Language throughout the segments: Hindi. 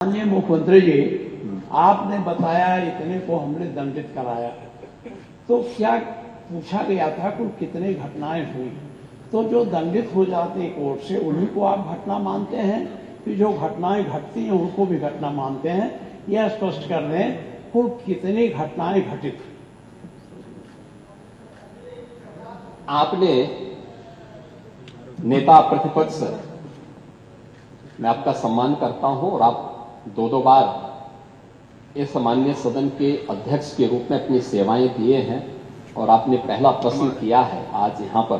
माननीय मुख्यमंत्री जी, आपने बताया इतने को हमने दंडित कराया, तो क्या पूछा गया था कुल कितने घटनाएं हुई? तो जो दंडित हो जाते हैं कोर्ट से उन्हीं को आप घटना मानते हैं कि जो घटनाएं घटती हैं उनको भी घटना मानते हैं? यह स्पष्ट कर दें कुल कितनी घटनाएं घटित? आपने नेता प्रतिपक्ष, मैं आपका सम्मान करता हूं और आप दो बार इस माननीय सदन के अध्यक्ष के रूप में अपनी सेवाएं दिए हैं और आपने पहला प्रश्न किया है आज यहां पर।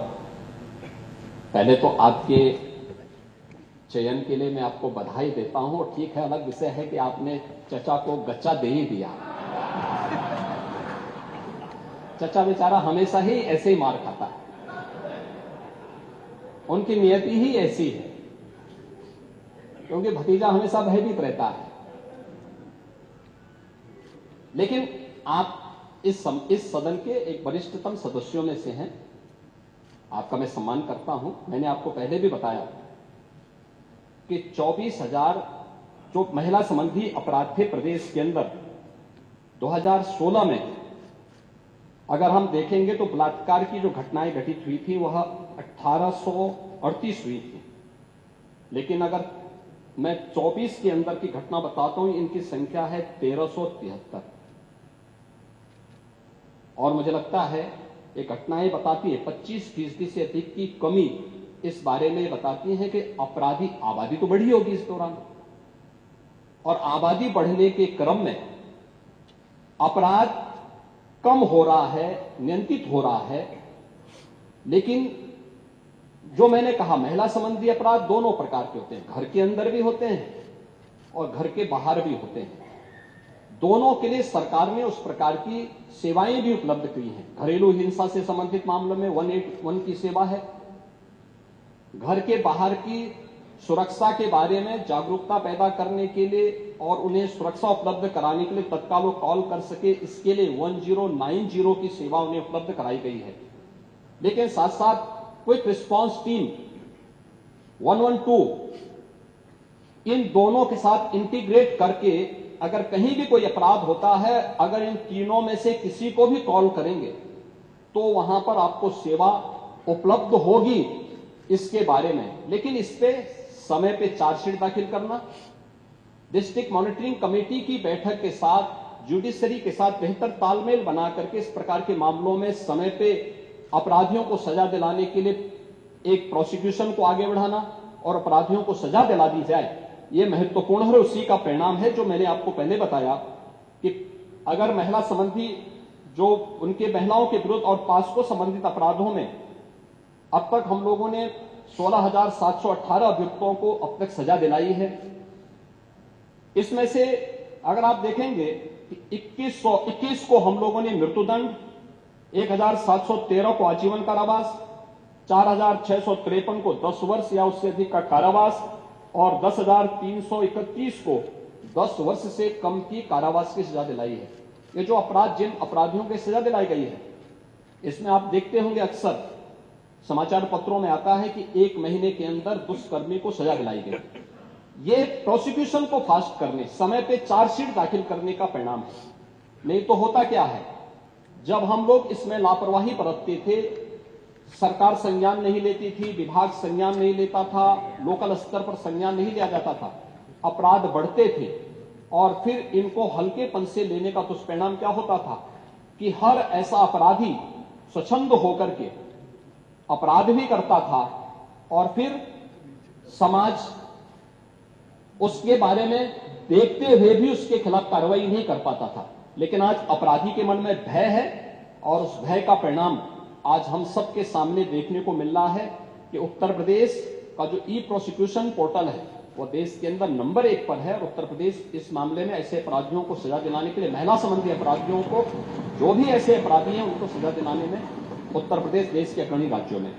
पहले तो आपके चयन के लिए मैं आपको बधाई देता हूं और ठीक है, अलग विषय है कि आपने चचा को गच्चा दे ही दिया। चचा बेचारा हमेशा ही ऐसे ही मार खाता है, उनकी नियति ही ऐसी है, क्योंकि भतीजा हमेशा भयभीत रहता है। लेकिन आप इस सदन के एक वरिष्ठतम सदस्यों में से हैं, आपका मैं सम्मान करता हूं। मैंने आपको पहले भी बताया कि 24,000 जो महिला संबंधी अपराध थे प्रदेश के अंदर 2016 में, अगर हम देखेंगे तो बलात्कार की जो घटनाएं घटित हुई थी वह 1838 हुई थी। लेकिन अगर मैं 24 के अंदर की घटना बताता हूं, इनकी संख्या है 1373। और मुझे लगता है ये घटनाएं बताती है 25% से अधिक की कमी इस बारे में बताती है कि अपराधी आबादी तो बढ़ी होगी इस दौरान, और आबादी बढ़ने के क्रम में अपराध कम हो रहा है, नियंत्रित हो रहा है। लेकिन जो मैंने कहा, महिला संबंधी अपराध दोनों प्रकार के होते हैं, घर के अंदर भी होते हैं और घर के बाहर भी होते हैं। दोनों के लिए सरकार ने उस प्रकार की सेवाएं भी उपलब्ध की हैं। घरेलू हिंसा से संबंधित मामलों में 181 की सेवा है। घर के बाहर की सुरक्षा के बारे में जागरूकता पैदा करने के लिए और उन्हें सुरक्षा उपलब्ध कराने के लिए तत्काल वो कॉल कर सके, इसके लिए 1090 की सेवा उन्हें उपलब्ध कराई गई है। लेकिन साथ साथ क्विक रिस्पांस टीम 112, इन दोनों के साथ इंटीग्रेट करके अगर कहीं भी कोई अपराध होता है, अगर इन तीनों में से किसी को भी कॉल करेंगे तो वहां पर आपको सेवा उपलब्ध होगी इसके बारे में। लेकिन इस पे समय पे चार्जशीट दाखिल करना, डिस्ट्रिक्ट मॉनिटरिंग कमेटी की बैठक के साथ जुडिशरी के साथ बेहतर तालमेल बना करके इस प्रकार के मामलों में समय पे अपराधियों को सजा दिलाने के लिए एक प्रोसिक्यूशन को आगे बढ़ाना और अपराधियों को सजा दिला दी जाए, यह महत्वपूर्ण है। उसी का परिणाम है जो मैंने आपको पहले बताया कि अगर महिला संबंधी जो उनके महिलाओं के विरुद्ध और पास्को संबंधित अपराधों में अब तक हम लोगों ने 16,718 अभियुक्तों को अब तक सजा दिलाई है। इसमें से अगर आप देखेंगे कि 21 को हम लोगों ने मृत्युदंड, 1,713 को आजीवन कारावास, 4,653 को 10 वर्ष या उससे अधिक का कारावास और 10,331 को 10 वर्ष से कम की कारावास की सजा दिलाई है। ये जो अपराध जिन अपराधियों की सजा दिलाई गई है, इसमें आप देखते होंगे अक्सर समाचार पत्रों में आता है कि 1 महीने के अंदर दुष्कर्मी को सजा दिलाई गई। ये प्रोसिक्यूशन को फास्ट करने, समय पे चार्जशीट दाखिल करने का परिणाम है। नहीं तो होता क्या है, जब हम लोग इसमें लापरवाही बरतते थे, सरकार संज्ञान नहीं लेती थी, विभाग संज्ञान नहीं लेता था, लोकल स्तर पर संज्ञान नहीं लिया जाता था, अपराध बढ़ते थे और फिर इनको हल्केपन से लेने का दुष्परिणाम क्या होता था कि हर ऐसा अपराधी स्वच्छंद होकर के अपराध भी करता था और फिर समाज उसके बारे में देखते हुए भी उसके खिलाफ कार्रवाई नहीं कर पाता था। लेकिन आज अपराधी के मन में भय है और उस भय का परिणाम आज हम सबके सामने देखने को मिल रहा है कि उत्तर प्रदेश का जो ई प्रोसिक्यूशन पोर्टल है वो देश के अंदर नंबर 1 पर है और उत्तर प्रदेश इस मामले में ऐसे अपराधियों को सजा दिलाने के लिए, महिला संबंधी अपराधियों को, जो भी ऐसे अपराधी हैं उनको सजा दिलाने में उत्तर प्रदेश देश के अग्रणी राज्यों में